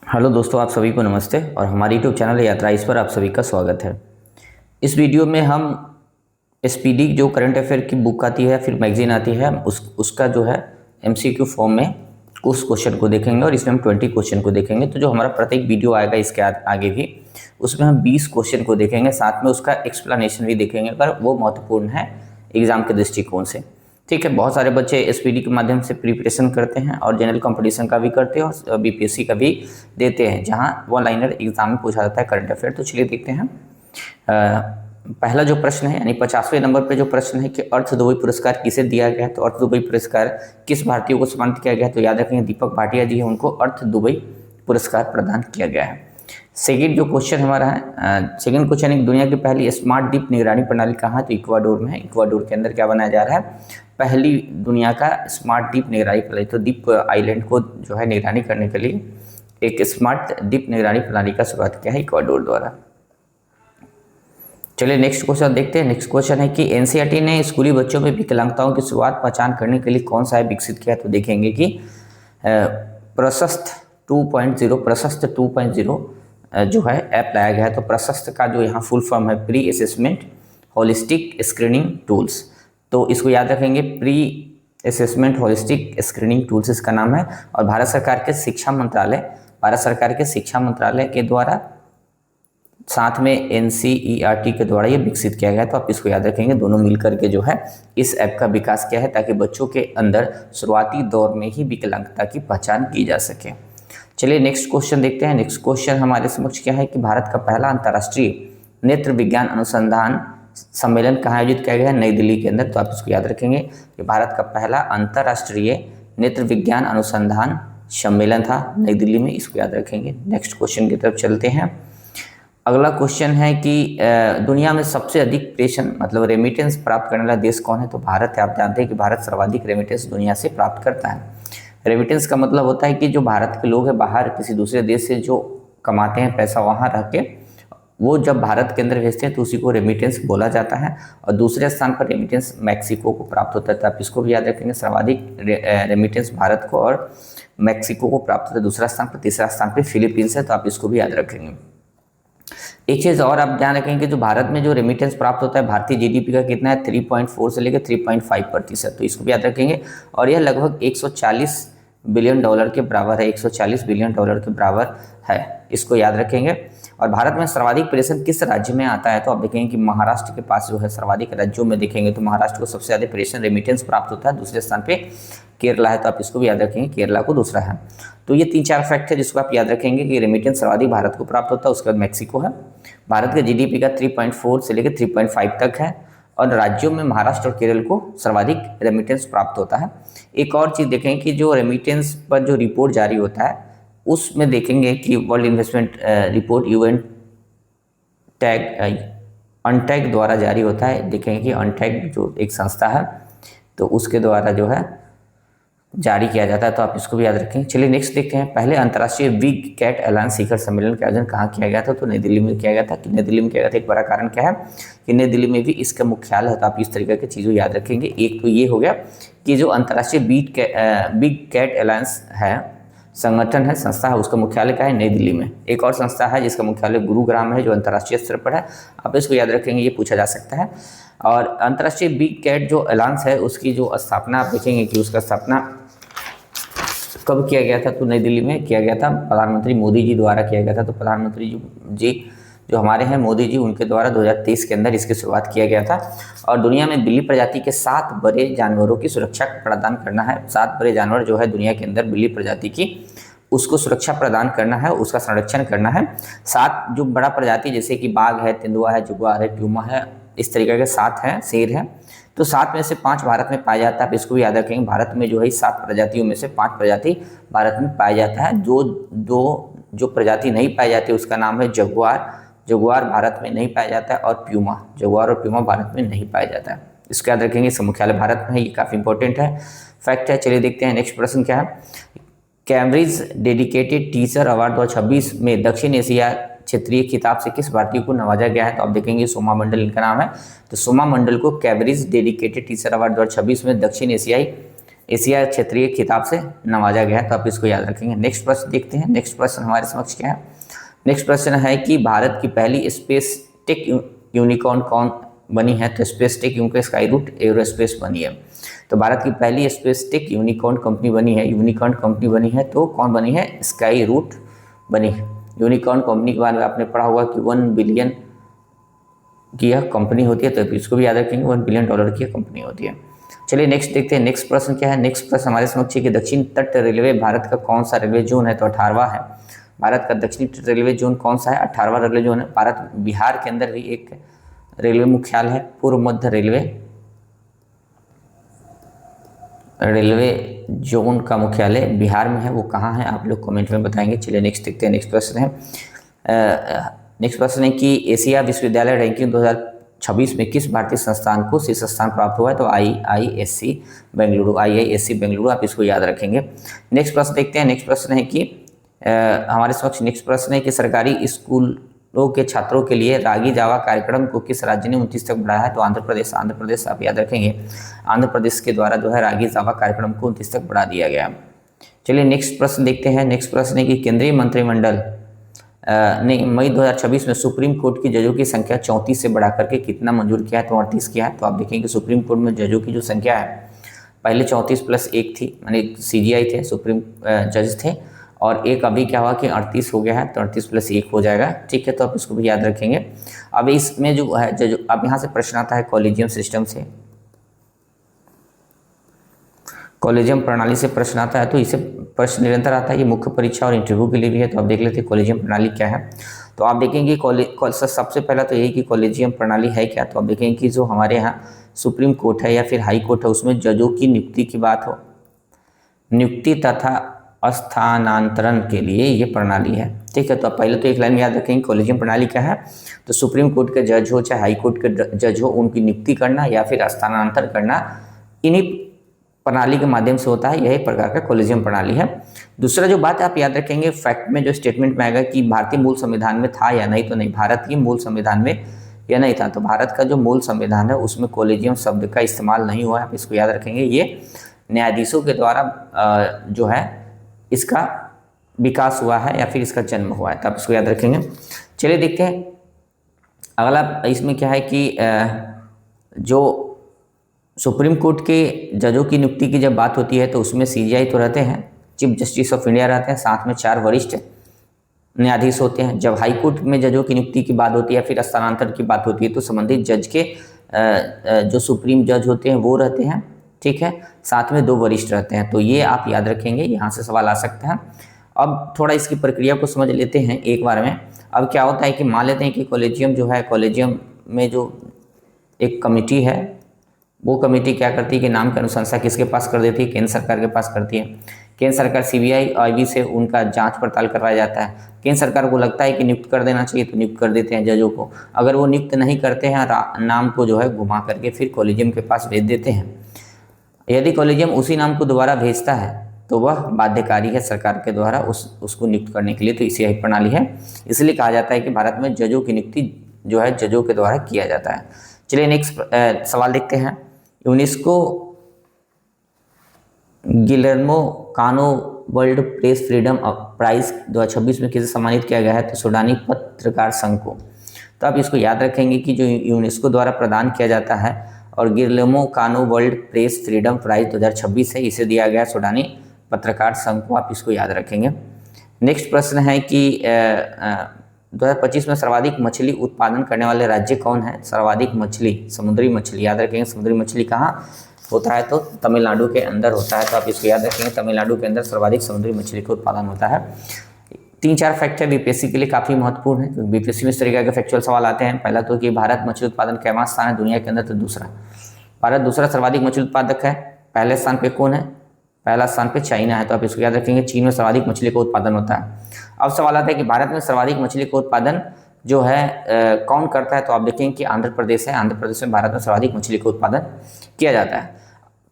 Hello दोस्तों, आप सभी को नमस्ते और हमारी यूट्यूब चैनल यात्रा इस पर आप सभी का स्वागत है। इस वीडियो में हम एसपीडी जो करंट अफेयर की बुक आती है फिर मैगजीन आती है उसका जो है एमसीक्यू फॉर्म में उस क्वेश्चन को देखेंगे और इसमें हम 20 क्वेश्चन को देखेंगे। तो जो हमारा प्रत्येक वीडियो आएगा इसके आगे भी उसमें हम 20 क्वेश्चन को देखेंगे, साथ में उसका एक्सप्लेनेशन भी देखेंगे, पर वो महत्वपूर्ण है एग्जाम के दृष्टिकोण से। ठीक है, बहुत सारे बच्चे एसपीडी के माध्यम से प्रिपरेशन करते हैं और जनरल कंपटीशन का भी करते हैं और बीपीएससी का भी देते हैं, जहां वन लाइनर एग्जाम में पूछा जाता है करंट अफेयर। तो चलिए देखते हैं। पहला जो प्रश्न है यानी 50वें नंबर पे जो प्रश्न है कि अर्थ दुबई पुरस्कार किसे दिया गया है, तो अर्थ दुबई पुरस्कार किस भारतीय को सम्मानित किया गया है, तो याद रखेंगे दीपक भाटिया जी है, उनको अर्थ दुबई पुरस्कार प्रदान किया गया है। सेकेंड जो क्वेश्चन हमारा है, सेकेंड क्वेश्चन है दुनिया की पहली स्मार्ट द्वीप निगरानी प्रणाली कहाँ है, तो इक्वाडोर में है। इक्वाडोर के अंदर क्या बनाया जा रहा है, पहली दुनिया का स्मार्ट द्वीप निगरानी प्रणाली। तो द्वीप आइलैंड को जो है निगरानी करने के लिए एक स्मार्ट द्वीप निगरानी प्रणाली का शुरुआत किया है इक्वाडोर द्वारा। चलिए नेक्स्ट क्वेश्चन देखते हैं। नेक्स्ट क्वेश्चन है कि एनसीईआरटी ने स्कूली बच्चों में विकलांगताओं की शुरुआत पहचान करने के लिए कौन सा ऐप विकसित किया, तो देखेंगे कि प्रशस्त 2.0 जो है ऐप लाया गया है। तो प्रशस्त का जो यहाँ फुल फॉर्म है pre assessment holistic screening tools, तो इसको याद रखेंगे pre assessment holistic screening tools इसका नाम है। और भारत सरकार के शिक्षा मंत्रालय के द्वारा साथ में एनसीईआरटी के द्वारा ये विकसित किया गया है। तो आप इसको याद रखेंगे, दोनों मिलकर के जो है इस ऐप का विकास किया है ताकि बच्चों के अंदर शुरुआती दौर में ही विकलांगता की पहचान की जा सके। चलिए नेक्स्ट क्वेश्चन देखते हैं। नेक्स्ट क्वेश्चन हमारे समक्ष क्या है कि भारत का पहला अंतर्राष्ट्रीय नेत्र विज्ञान अनुसंधान सम्मेलन कहाँ आयोजित किया गया है, नई दिल्ली के अंदर। तो आप इसको याद रखेंगे कि भारत का पहला अंतर्राष्ट्रीय नेत्र विज्ञान अनुसंधान सम्मेलन था नई दिल्ली में, इसको याद रखेंगे। नेक्स्ट क्वेश्चन की तरफ चलते हैं। अगला क्वेश्चन है कि दुनिया में सबसे अधिक प्रेषण मतलब रेमिटेंस प्राप्त करने वाला देश कौन है, तो भारत है। आप जानते हैं कि भारत सर्वाधिक रेमिटेंस दुनिया से प्राप्त करता है। रेमिटेंस का मतलब होता है कि जो भारत के लोग हैं बाहर किसी दूसरे देश से जो कमाते हैं पैसा वहाँ रह के, वो जब भारत के अंदर भेजते हैं तो उसी को रेमिटेंस बोला जाता है। और दूसरे स्थान पर रेमिटेंस मैक्सिको को प्राप्त होता है। तो आप इसको भी याद रखेंगे, सर्वाधिक रेमिटेंस भारत को और मैक्सिको को प्राप्त होता है दूसरा स्थान पर। तीसरा स्थान पर फिलीपींस है, तो आप इसको भी याद रखेंगे। एक चीज़ और आप ध्यान रखेंगे कि जो भारत में जो रेमिटेंस प्राप्त होता है भारतीय जीडीपी का कितना है, 3.4 से लेकर 3.5%। तो इसको भी याद रखेंगे। और यह लगभग 140 बिलियन डॉलर के बराबर है, 140 बिलियन डॉलर के बराबर है, इसको याद रखेंगे। और भारत में सर्वाधिक प्रेषण किस राज्य में आता है, तो आप देखेंगे कि महाराष्ट्र के पास जो है सर्वाधिक राज्यों में देखेंगे तो महाराष्ट्र को सबसे ज़्यादा प्रेषण रेमिटेंस प्राप्त होता है। दूसरे स्थान पे केरला है, तो आप इसको भी याद रखेंगे, केरला को दूसरा है। तो ये 3-4 फैक्ट है जिसको आप याद रखेंगे कि रेमिटेंस सर्वाधिक भारत को प्राप्त होता है, उसके बाद मैक्सिको है। भारत के जीडीपी का 3.4 से लेकर 3.5 तक है और राज्यों में महाराष्ट्र और केरल को सर्वाधिक रेमिटेंस प्राप्त होता है। एक और चीज़ देखें कि जो रेमिटेंस पर जो रिपोर्ट जारी होता है उसमें देखेंगे कि world investment report UN untag द्वारा जारी होता है। देखेंगे कि अनटैग जो एक संस्था है तो उसके द्वारा जो है जारी किया जाता है, तो आप इसको भी याद रखें। चलिए नेक्स्ट देखते हैं। पहले अंतर्राष्ट्रीय बिग कैट अलायंस शिखर सम्मेलन का आयोजन कहाँ किया गया था, तो नई दिल्ली में किया गया था। कि नई दिल्ली में किया गया था, एक बड़ा कारण क्या है कि नई दिल्ली में भी इसका मुख्यालय है। तो आप इस तरीके की चीज़ों याद रखेंगे। एक तो ये हो गया कि जो अंतर्राष्ट्रीय बिग कैट अलायंस है, संगठन है, संस्था है, उसका मुख्यालय क्या है, नई दिल्ली में। एक और संस्था है जिसका मुख्यालय गुरुग्राम है, जो अंतर्राष्ट्रीय स्तर पर है। आप इसको याद रखेंगे, ये पूछा जा सकता है। और अंतर्राष्ट्रीय बिग कैट जो अलायंस है उसकी जो स्थापना आप देखेंगे कि उसका स्थापना कब किया गया था, तो नई दिल्ली में किया गया था, प्रधानमंत्री मोदी जी द्वारा किया गया था। तो प्रधानमंत्री जी जो हमारे हैं मोदी जी, उनके द्वारा 2023 के अंदर इसकी शुरुआत किया गया था। और दुनिया में बिल्ली प्रजाति के 7 बड़े जानवरों की सुरक्षा प्रदान करना है। 7 बड़े जानवर जो है दुनिया के अंदर बिल्ली प्रजाति की, उसको सुरक्षा प्रदान करना है, उसका संरक्षण करना है। 7 जो बड़ा प्रजाति जैसे कि बाघ है, तेंदुआ है, जगुआर है, प्यूमा है, इस तरीके के 7 हैं, शेर है। तो 7 में से 5 भारत में पाया जाता है। आप इसको भी याद रखेंगे, भारत में जो है 7 प्रजातियों में से 5 प्रजाति भारत में पाया जाता है। जो प्रजाति नहीं पाई जाती उसका नाम है जगुआर। जगुआर भारत में नहीं पाया जाता है। और प्यूमा, जगुआर और प्यूमा भारत में नहीं पाया जाता है, इसको याद रखेंगे। इसका मुख्यालय भारत में है, ये काफ़ी इंपॉर्टेंट है, फैक्ट है। चलिए देखते हैं नेक्स्ट प्रश्न क्या है। कैम्ब्रिज डेडिकेटेड टीचर अवार्ड 2026 में दक्षिण एशिया क्षेत्रीय खिताब से किस भारतीय को नवाजा गया है, तो आप देखेंगे सोमा मंडल इनका नाम है। तो सोमा मंडल को कैम्ब्रिज डेडिकेटेड टीचर अवार्ड 2026 में दक्षिण एशियाई एशिया क्षेत्रीय खिताब से नवाजा गया है, तो आप इसको याद रखेंगे। नेक्स्ट प्रश्न देखते हैं। नेक्स्ट प्रश्न हमारे समक्ष क्या है? नेक्स्ट प्रश्न है कि भारत की पहली स्पेस टेक यूनिकॉर्न कौन बनी है? तो space tech unicorn Skyroot Aerospace बनी है। तो भारत की पहली स्पेस टेक यूनिकॉर्न कंपनी बनी है, यूनिकॉर्न कंपनी बनी है, तो कौन बनी है? स्काई रूट बनी है। यूनिकॉर्न कंपनी के बारे में आपने पढ़ा होगा कि 1 बिलियन की यह कंपनी होती है, तो इसको भी याद रखेंगे, $1 बिलियन की कंपनी होती है। चलिए नेक्स्ट देखते हैं। नेक्स्ट प्रश्न क्या है? नेक्स्ट प्रश्न हमारे समक्ष है कि दक्षिण तट रेलवे भारत का कौन सा रेलवे जोन है? तो 18वां है। भारत का दक्षिणी तट रेलवे जोन कौन सा है? 18वां रेलवे जोन है। भारत बिहार के अंदर भी एक रेलवे मुख्यालय है, पूर्व मध्य रेलवे जोन का मुख्यालय बिहार में है, वो कहाँ है? आप लोग कमेंट में बताएंगे। चलिए नेक्स्ट देखते हैं। नेक्स्ट प्रश्न है नेक्स्ट प्रश्न है कि एशिया विश्वविद्यालय रैंकिंग 2026 में किस भारतीय संस्थान को शीर्ष स्थान प्राप्त हुआ है? तो IISc बेंगलुरु, आप इसको याद रखेंगे। नेक्स्ट प्रश्न देखते हैं। नेक्स्ट प्रश्न है कि हमारे समक्ष नेक्स्ट प्रश्न है कि सरकारी स्कूलों के छात्रों के लिए रागी जावा कार्यक्रम को किस राज्य ने 29 तक बढ़ाया है? तो आंध्र प्रदेश, आप याद रखेंगे। आंध्र प्रदेश के द्वारा जो है रागी जावा कार्यक्रम को 29 तक बढ़ा दिया गया। चलिए नेक्स्ट प्रश्न देखते हैं। नेक्स्ट प्रश्न है कि केंद्रीय मंत्रिमंडल ने मई 2026 में सुप्रीम कोर्ट की जजों की संख्या 34 से बढ़ा करके कितना मंजूर किया है? तो 38 किया है। तो आप देखेंगे सुप्रीम कोर्ट में जजों की जो संख्या है, पहले 34 + 1 थी, माने CGI थे, सुप्रीम जज थे, और एक अभी क्या हुआ कि 38 हो गया है, तो 38 + 1 हो जाएगा। ठीक है, तो आप इसको भी याद रखेंगे। अब इसमें जो है जज, अब यहाँ से प्रश्न आता है कॉलेजियम सिस्टम से, कॉलेजियम प्रणाली से प्रश्न आता है, तो इसे प्रश्न निरंतर आता है। ये मुख्य परीक्षा और इंटरव्यू के लिए भी है। तो आप देख लेते हैं कॉलेजियम प्रणाली क्या है। तो आप देखेंगे सबसे पहला तो यही कि कॉलेजियम प्रणाली है क्या। तो आप देखेंगे कि जो हमारे यहाँ सुप्रीम कोर्ट है या फिर हाई कोर्ट है, उसमें जजों की नियुक्ति की बात हो, नियुक्ति तथा स्थानांतरण के लिए ये प्रणाली है। ठीक है, तो आप पहले तो एक लाइन में याद रखेंगे कॉलेजियम प्रणाली क्या है। तो सुप्रीम कोर्ट के जज हो चाहे हाई कोर्ट के जज हो, उनकी नियुक्ति करना या फिर स्थानांतरण करना इन्हीं प्रणाली के माध्यम से होता है। यही प्रकार का कॉलेजियम प्रणाली है। दूसरा जो बात आप याद रखेंगे, फैक्ट में जो स्टेटमेंट में आएगा कि भारतीय मूल संविधान में था या नहीं, तो नहीं, भारत के मूल संविधान में या नहीं था। तो भारत का जो मूल संविधान है उसमें कॉलेजियम शब्द का इस्तेमाल नहीं हुआ है, आप इसको याद रखेंगे। ये न्यायाधीशों के द्वारा जो है इसका विकास हुआ है या फिर इसका जन्म हुआ है, तो आप इसको याद रखेंगे। चलिए देखते हैं अगला। इसमें क्या है कि जो सुप्रीम कोर्ट के जजों की नियुक्ति की जब बात होती है तो उसमें CGI तो रहते हैं, चीफ जस्टिस ऑफ इंडिया रहते हैं, साथ में 4 वरिष्ठ न्यायाधीश होते हैं। जब हाई कोर्ट में जजों की नियुक्ति की बात होती है या फिर स्थानांतरण की बात होती है तो संबंधित जज के जो सुप्रीम जज होते हैं वो रहते हैं। ठीक है, साथ में 2 वरिष्ठ रहते हैं। तो ये आप याद रखेंगे, यहाँ से सवाल आ सकता है। अब थोड़ा इसकी प्रक्रिया को समझ लेते हैं एक बार में। अब क्या होता है कि मान लेते हैं कि कॉलेजियम जो है, कॉलेजियम में जो एक कमेटी है, वो कमेटी क्या करती है कि नाम की अनुशंसा किसके पास कर देती है? केंद्र सरकार के पास करती है। केंद्र सरकार CBI IB से उनका जांच पड़ताल करवाया जाता है। केंद्र सरकार को लगता है कि नियुक्त कर देना चाहिए तो नियुक्त कर देते हैं जजों को। अगर वो नियुक्त नहीं करते हैं, नाम को जो है घुमा करके फिर कॉलेजियम के पास भेज देते हैं। यदि कॉलेजियम उसी नाम को दोबारा भेजता है तो वह बाध्यकारी है सरकार के द्वारा उसको नियुक्त करने के लिए। तो इसी प्रणाली है, इसलिए कहा जाता है कि भारत में जजों की नियुक्ति जो है जजों के द्वारा किया जाता है। चलिए नेक्स्ट सवाल देखते हैं। यूनेस्को गिलर्मो कानो वर्ल्ड प्रेस फ्रीडम प्राइज 2026 में किसे सम्मानित किया गया है? तो सूडानी पत्रकार संघ को। तो आप इसको याद रखेंगे कि जो यूनेस्को द्वारा प्रदान किया जाता है और गिलर्मो कानो वर्ल्ड प्रेस फ्रीडम प्राइज 2026 है, इसे दिया गया सूडानी पत्रकार संघ को, आप इसको याद रखेंगे। नेक्स्ट प्रश्न है कि 2025 में सर्वाधिक मछली उत्पादन करने वाले राज्य कौन है? सर्वाधिक मछली, समुद्री मछली, याद रखेंगे। समुद्री मछली कहाँ होता है? तो तमिलनाडु के अंदर होता है, तो आप इसको याद रखेंगे। तमिलनाडु के अंदर सर्वाधिक समुद्री मछली का उत्पादन होता है। 3-4 फैक्ट है BPSC के लिए काफ़ी महत्वपूर्ण है, क्योंकि BPSC में इस तरीके के फैक्चुअल सवाल आते हैं। पहला तो कि भारत मछली उत्पादन कैवां स्थान है दुनिया के अंदर? तो दूसरा, भारत दूसरा सर्वाधिक मछली उत्पादक है। पहले स्थान पे कौन है? पहला स्थान पे चाइना है, तो आप इसको याद रखेंगे। चीन में सर्वाधिक मछली का उत्पादन होता है। अब सवाल आता है कि भारत में सर्वाधिक मछली का उत्पादन जो है कौन करता है? तो आप देखेंगे कि आंध्र प्रदेश है। आंध्र प्रदेश में भारत में सर्वाधिक मछली का उत्पादन किया जाता है।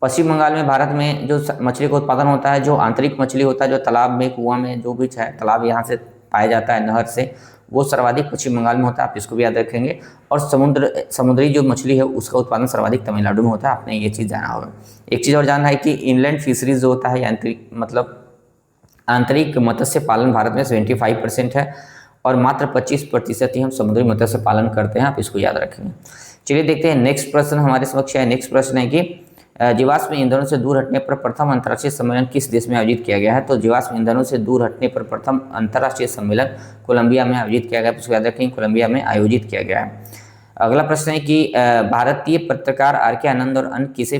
पश्चिम बंगाल में भारत में जो मछली का उत्पादन होता है, जो आंतरिक मछली होता है, जो तालाब में, कुआं में, जो भी है तालाब, यहाँ से पाया जाता है नहर से, वो सर्वाधिक पश्चिम बंगाल में होता है, आप इसको भी याद रखेंगे। और समुद्री जो मछली है उसका उत्पादन सर्वाधिक तमिलनाडु में होता है, आपने ये चीज़ जाना होगा। एक चीज़ और जानना है कि इनलैंड फिशरीज जो होता है, यांत्रिक मतलब आंतरिक मत्स्य पालन भारत में 75% है और मात्र 25% ही हम समुद्री मत्स्य पालन करते हैं, आप इसको याद रखेंगे। चलिए देखते हैं नेक्स्ट प्रश्न हमारे समक्ष है। नेक्स्ट प्रश्न है कि जीवाश्म ईंधनों से दूर हटने पर प्रथम अंतर्राष्ट्रीय सम्मेलन किस देश में आयोजित किया गया है? तो जीवाश्म ईंधनों से दूर हटने पर प्रथम अंतर्राष्ट्रीय सम्मेलन कोलंबिया में आयोजित किया गया है, इसको याद रखेंगे, कोलंबिया में आयोजित किया गया है। अगला प्रश्न है कि भारतीय पत्रकार आर.के. आनंद और अन्य किसे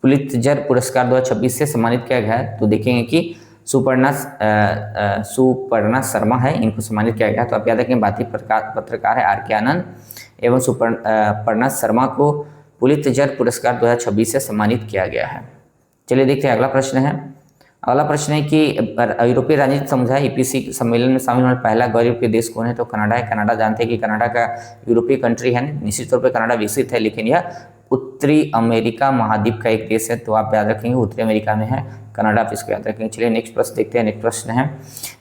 पुलित्जर पुरस्कार 2026 से सम्मानित किया गया है? तो देखेंगे कि सुपर्णा शर्मा है, इनको सम्मानित किया गया। तो आप याद रखें भारतीय पत्रकार है आर.के. आनंद एवं सुपर्णा शर्मा को पुलित्जर पुरस्कार 2026 से सम्मानित किया गया है। चलिए देखते हैं अगला प्रश्न है। अगला प्रश्न है कि यूरोपीय राजनीतिक समुदाय ईपीसी सम्मेलन में शामिल होने पहला गैर यूरोपीय देश कौन है? तो कनाडा है। कनाडा जानते हैं कि कनाडा का यूरोपीय कंट्री है, निश्चित तौर पर कनाडा विकसित है, लेकिन यह उत्तरी अमेरिका महाद्वीप का एक देश है, तो आप याद रखेंगे उत्तरी अमेरिका में है कनाडा, आप इसको याद रखेंगे। चलिए नेक्स्ट प्रश्न देखते हैं। नेक्स्ट प्रश्न है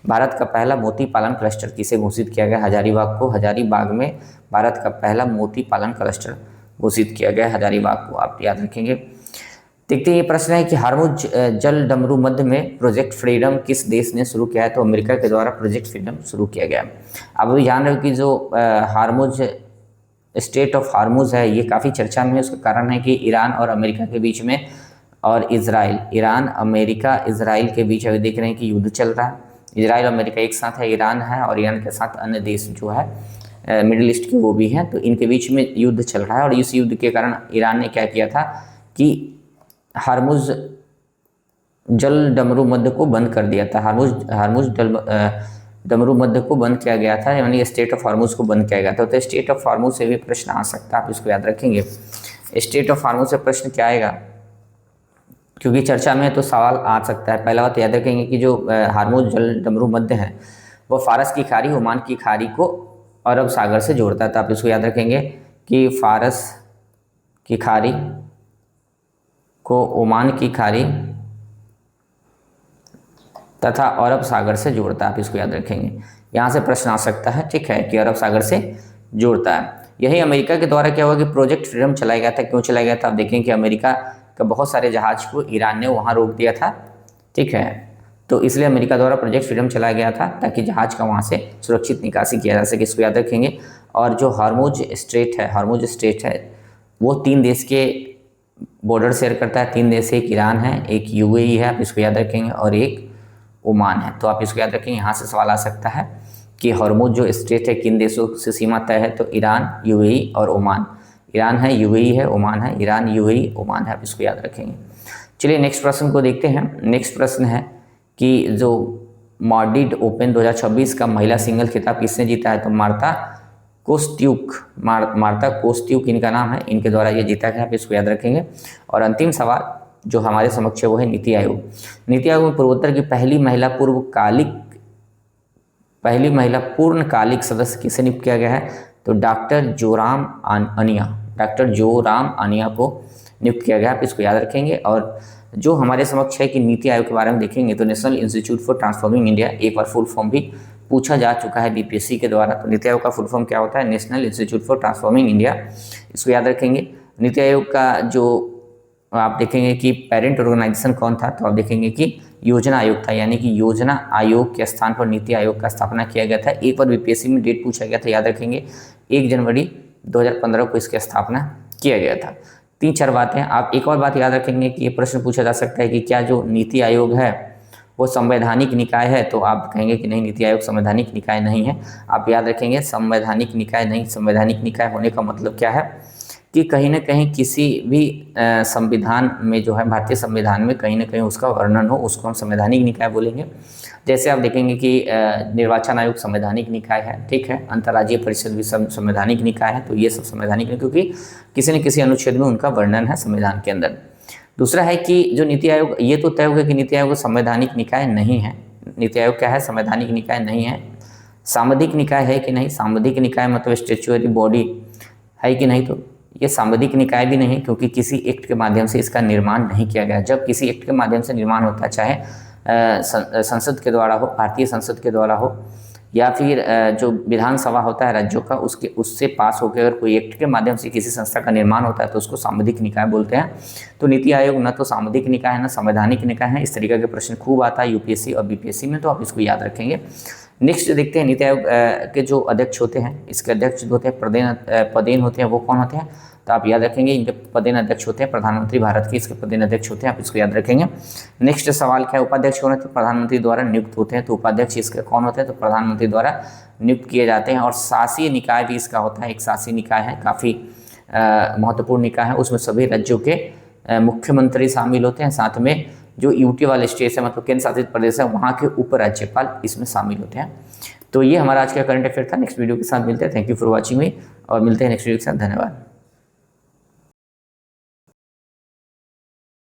भारत का पहला मोती पालन क्लस्टर किसे घोषित किया गया? हजारीबाग को। हजारीबाग में भारत का पहला मोती पालन क्लस्टर घोषित किया गया हजारीबाग को, आप याद रखेंगे। देखते हैं ये प्रश्न है कि हार्मुज जल डमरू मध्य में प्रोजेक्ट फ्रीडम किस देश ने शुरू किया है? तो अमेरिका के द्वारा प्रोजेक्ट फ्रीडम शुरू किया गया। अब अभी जान रहे हो कि जो हार्मुज स्टेट ऑफ हार्मुज है ये काफ़ी चर्चा में है। उसका कारण है कि ईरान और अमेरिका के बीच में और इजराइल, ईरान अमेरिका इजराइल के बीच अभी देख रहे हैं कि युद्ध चल रहा है। इजराइल और अमेरिका एक साथ है, ईरान है और ईरान के साथ अन्य देश जो है मिडिल ईस्ट के वो भी हैं, तो इनके बीच में युद्ध चल रहा है। और इस युद्ध के कारण ईरान ने क्या किया था कि हार्मुज जल डमरू मध्य को बंद कर दिया था। हार्मुज डमरू मध्य को बंद किया गया था, यानी स्टेट ऑफ हार्मुज को बंद किया गया था। तो स्टेट ऑफ हार्मुज से भी प्रश्न आ सकता है, आप इसको याद रखेंगे। स्टेट ऑफ हार्मुज से प्रश्न क्या आएगा, क्योंकि चर्चा में तो सवाल आ सकता है। पहला बात याद रखेंगे कि जो हार्मुज जल डमरू मध्य है वो फारस की खाड़ी, ओमान की खाड़ी को अरब सागर से जोड़ता है। तो आप इसको याद रखेंगे कि फारस की खाड़ी को ओमान की खाड़ी तथा अरब सागर से जोड़ता है, आप इसको याद रखेंगे। यहाँ से प्रश्न आ सकता है, ठीक है, कि अरब सागर से जोड़ता है। यही अमेरिका के द्वारा क्या हुआ कि प्रोजेक्ट फ्रीडम चलाया गया था। क्यों चलाया गया था? आप देखें कि अमेरिका का बहुत सारे जहाज को ईरान ने वहाँ रोक दिया था, ठीक है, तो इसलिए अमेरिका द्वारा प्रोजेक्ट फ्रीडम चलाया गया था ताकि जहाज का वहाँ से सुरक्षित निकासी किया जा सके, इसको याद रखेंगे। और जो हार्मुज स्ट्रेट है वो 3 देश के बॉर्डर शेयर करता है। 3 देश, एक ईरान है, एक यूएई है, आप इसको याद रखेंगे, और एक ओमान है। तो आप इसको याद रखेंगे। यहाँ से सवाल आ सकता है कि हार्मुज जो स्ट्रेट है किन देशों से सीमा तय है? तो ईरान, यूएई और ओमान। ईरान है, यूएई है, ओमान है, ईरान, यूएई, ओमान है, आप इसको याद रखेंगे। चलिए नेक्स्ट प्रश्न को देखते हैं। नेक्स्ट प्रश्न है कि जो माड्रिड ओपन 2026 का महिला सिंगल खिताब किसने जीता है? तो मार्ता कोस्ट्यूक इनका नाम है, इनके द्वारा ये जीता गया, आप इसको याद रखेंगे। और अंतिम सवाल जो हमारे समक्ष है वो है नीति आयोग। नीति आयोग में पूर्वोत्तर की पहली महिला पूर्णकालिक सदस्य किसे नियुक्त किया गया है? तो डॉक्टर जोराम आनिया को नियुक्त किया गया, आप इसको याद रखेंगे। और जो हमारे समक्ष है कि नीति आयोग के बारे में देखेंगे तो national institute for transforming India, एक बार फुल फॉर्म भी पूछा जा चुका है बीपीएससी के द्वारा। तो नीति आयोग का फुल फॉर्म क्या होता है? National institute for transforming India, इसको याद रखेंगे। नीति आयोग का जो आप देखेंगे कि पेरेंट ऑर्गेनाइजेशन कौन था? तो आप देखेंगे कि योजना आयोग था, यानी कि योजना आयोग के स्थान पर नीति आयोग का स्थापना किया गया था। एक बार बीपीएससी में डेट पूछा गया था, याद रखेंगे 1 जनवरी 2015 को इसकी स्थापना किया गया था। 3-4 बातें आप एक और बात याद रखेंगे कि ये प्रश्न पूछा जा सकता है कि क्या जो नीति आयोग है वो संवैधानिक निकाय है? तो आप कहेंगे कि नहीं, नीति आयोग संवैधानिक निकाय नहीं है। आप याद रखेंगे संवैधानिक निकाय नहीं। संवैधानिक निकाय होने का मतलब क्या है कि कहीं ना कहीं किसी भी संविधान में जो है, भारतीय संविधान में कहीं ना कहीं उसका वर्णन हो, उसको हम संवैधानिक निकाय बोलेंगे। जैसे आप देखेंगे कि निर्वाचन आयोग संवैधानिक निकाय है, ठीक है, अंतर्राज्यीय परिषद भी संवैधानिक निकाय है। तो ये सब संवैधानिक है क्योंकि किसी न किसी अनुच्छेद में उनका वर्णन है संविधान के अंदर। दूसरा है कि जो नीति आयोग, ये तो तय हो गया कि नीति आयोग संवैधानिक निकाय नहीं है। नीति आयोग क्या है? संवैधानिक निकाय नहीं है। सांविधिक निकाय है कि नहीं? सांविधिक निकाय मतलब स्टैट्यूटरी बॉडी है कि नहीं? तो ये सांविधिक निकाय भी नहीं, क्योंकि किसी एक्ट के माध्यम से इसका निर्माण नहीं किया गया। जब किसी एक्ट के माध्यम से निर्माण होता है, चाहे संसद के द्वारा हो, भारतीय संसद के द्वारा हो, या फिर जो विधानसभा होता है राज्यों का उससे पास होकर अगर कोई एक्ट के माध्यम से किसी संस्था का निर्माण होता है तो उसको सामुदायिक निकाय बोलते हैं। तो नीति आयोग न तो सामुदायिक निकाय है न संवैधानिक निकाय है। इस तरीके के प्रश्न खूब आता है यूपीएससी और बीपीएससी में, तो आप इसको याद रखेंगे। नेक्स्ट देखते हैं नीति आयोग के जो अध्यक्ष होते हैं, इसके अध्यक्ष जो होते हैं पदेन होते हैं, वो कौन होते हैं? तो आप याद रखेंगे इनके पदेन अध्यक्ष होते हैं प्रधानमंत्री भारत के, इसके पदेन अध्यक्ष होते हैं, आप इसको याद रखेंगे। नेक्स्ट सवाल क्या है? उपाध्यक्ष कौन है? तो प्रधानमंत्री द्वारा नियुक्त होते हैं। तो उपाध्यक्ष इसके कौन होते हैं? तो प्रधानमंत्री द्वारा नियुक्त किए जाते हैं। और शासीय निकाय भी इसका होता है, एक शासी निकाय है, काफ़ी महत्वपूर्ण निकाय है। उसमें सभी राज्यों के मुख्यमंत्री शामिल होते हैं, साथ में जो यूटी वाले स्टेट है मतलब केंद्र शासित प्रदेश है वहाँ के उप राज्यपाल इसमें शामिल होते हैं। तो ये हमारा आज का करंट अफेयर था। नेक्स्ट वीडियो के साथ मिलते हैं। थैंक यू फॉर वॉचिंग मी, और मिलते हैं नेक्स्ट वीडियो के साथ। धन्यवाद।